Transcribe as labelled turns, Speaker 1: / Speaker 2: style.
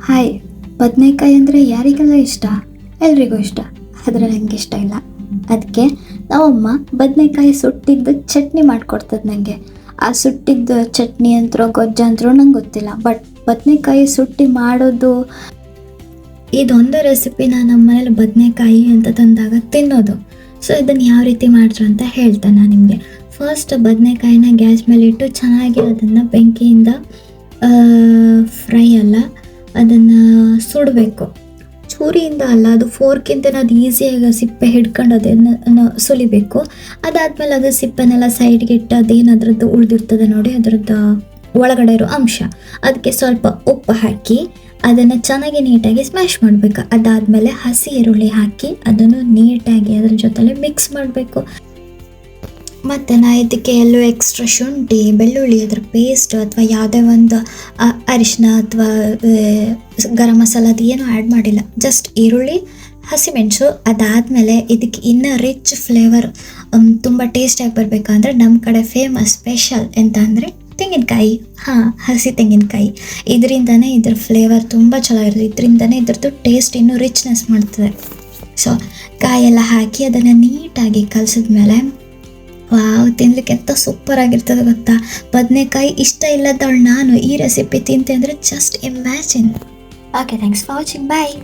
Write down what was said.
Speaker 1: Hi, ಬದನೆಕಾಯಿ ಅಂದರೆ ಯಾರಿಗೆಲ್ಲ ಇಷ್ಟ? ಎಲ್ರಿಗೂ ಇಷ್ಟ. ಆದರೆ ನನಗೆ ಇಷ್ಟ ಇಲ್ಲ. ಅದಕ್ಕೆ ನಮ್ಮಮ್ಮ ಬದನೆಕಾಯಿ ಸುಟ್ಟಿದ್ದು ಚಟ್ನಿ ಮಾಡಿಕೊಡ್ತದೆ ನನಗೆ. ಆ ಸುಟ್ಟಿದ್ದು ಚಟ್ನಿ ಅಂತರೋ ಗೊಜ್ಜಂತರೋ ನಂಗೆ ಗೊತ್ತಿಲ್ಲ, ಬಟ್ ಬದನೆಕಾಯಿ ಸುಟ್ಟಿ ಮಾಡೋದು ಇದೊಂದು ರೆಸಿಪಿನ ನಮ್ಮ ಮನೇಲಿ ಬದನೆಕಾಯಿ ಅಂತ ತಂದಾಗ ತಿನ್ನೋದು. ಸೊ ಇದನ್ನು ಯಾವ ರೀತಿ ಮಾಡಿದ್ರು ಅಂತ ಹೇಳ್ತೇನೆ ನಾನು ನಿಮಗೆ. ಫಸ್ಟ್ ಬದನೆಕಾಯಿನ ಗ್ಯಾಸ್ ಮೇಲೆ ಇಟ್ಟು ಚೆನ್ನಾಗಿ ಅದನ್ನು ಬೆಂಕಿಯಿಂದ ಫ್ರೈ ಅಲ್ಲ, ಅದನ್ನು ಸುಡಬೇಕು. ಚೂರಿಯಿಂದ ಅಲ್ಲ, ಅದು ಫೋರ್ಕಿಂದ ಅದು ಈಸಿಯಾಗಿ ಸಿಪ್ಪೆ ಹಿಡ್ಕೊಂಡು ಅದನ್ನು ಸುಲಿಬೇಕು. ಅದಾದಮೇಲೆ ಅದು ಸಿಪ್ಪೆನೆಲ್ಲ ಸೈಡ್ಗೆ ಇಟ್ಟು ಅದೇನು ಅದರದ್ದು ಉಳಿದಿರ್ತದೆ ನೋಡಿ, ಅದರದ್ದು ಒಳಗಡೆ ಇರೋ ಅಂಶ, ಅದಕ್ಕೆ ಸ್ವಲ್ಪ ಉಪ್ಪು ಹಾಕಿ ಅದನ್ನು ಚೆನ್ನಾಗಿ ನೀಟಾಗಿ ಸ್ಮ್ಯಾಶ್ ಮಾಡಬೇಕು. ಅದಾದಮೇಲೆ ಹಸಿ ಈರುಳ್ಳಿ ಹಾಕಿ ಅದನ್ನು ನೀಟಾಗಿ ಅದ್ರ ಜೊತೆಲೆ ಮಿಕ್ಸ್ ಮಾಡಬೇಕು. ಮತ್ತು ನಾ ಇದಕ್ಕೆ ಎಲ್ಲೂ ಎಕ್ಸ್ಟ್ರಾ ಶುಂಠಿ ಬೆಳ್ಳುಳ್ಳಿ ಅದರ ಪೇಸ್ಟ್ ಅಥವಾ ಯಾವುದೇ ಒಂದು ಅರಿಶಿನ ಅಥವಾ ಗರಂ ಮಸಾಲ ಅದು ಏನೂ ಆ್ಯಡ್ ಮಾಡಿಲ್ಲ. ಜಸ್ಟ್ ಈರುಳ್ಳಿ, ಹಸಿಮೆಣಸು. ಅದಾದಮೇಲೆ ಇದಕ್ಕೆ ಇನ್ನೂ ರಿಚ್ ಫ್ಲೇವರ್ ತುಂಬ ಟೇಸ್ಟಾಗಿ ಬರಬೇಕಂದ್ರೆ ನಮ್ಮ ಕಡೆ ಫೇಮಸ್ ಸ್ಪೆಷಲ್ ಎಂತ ಅಂದರೆ ತೆಂಗಿನಕಾಯಿ. ಹಸಿ ತೆಂಗಿನಕಾಯಿ. ಇದರಿಂದನೇ ಇದ್ರ ಫ್ಲೇವರ್ ತುಂಬ ಚೆನ್ನಾಗಿರುತ್ತೆ. ಇದರಿಂದನೇ ಇದ್ರದ್ದು ಟೇಸ್ಟ್ ಇನ್ನೂ ರಿಚ್ನೆಸ್ ಮಾಡ್ತದೆ. ಸೊ ಕಾಯೆಲ್ಲ ಹಾಕಿ ಅದನ್ನು ನೀಟಾಗಿ ಕಲಸಿದ್ಮೇಲೆ ವಾವ್, ತಿನ್ನಲಿಕ್ಕೆ ಎಂತ ಸೂಪರಾಗಿರ್ತದೆ ಗೊತ್ತಾ. ಬದನೆಕಾಯಿ ಇಷ್ಟ ಇಲ್ಲದವಳು ನಾನು ಈ ರೆಸಿಪಿ ತಿಂತೆ ಅಂದರೆ just imagine. Okay, thanks for watching. Bye.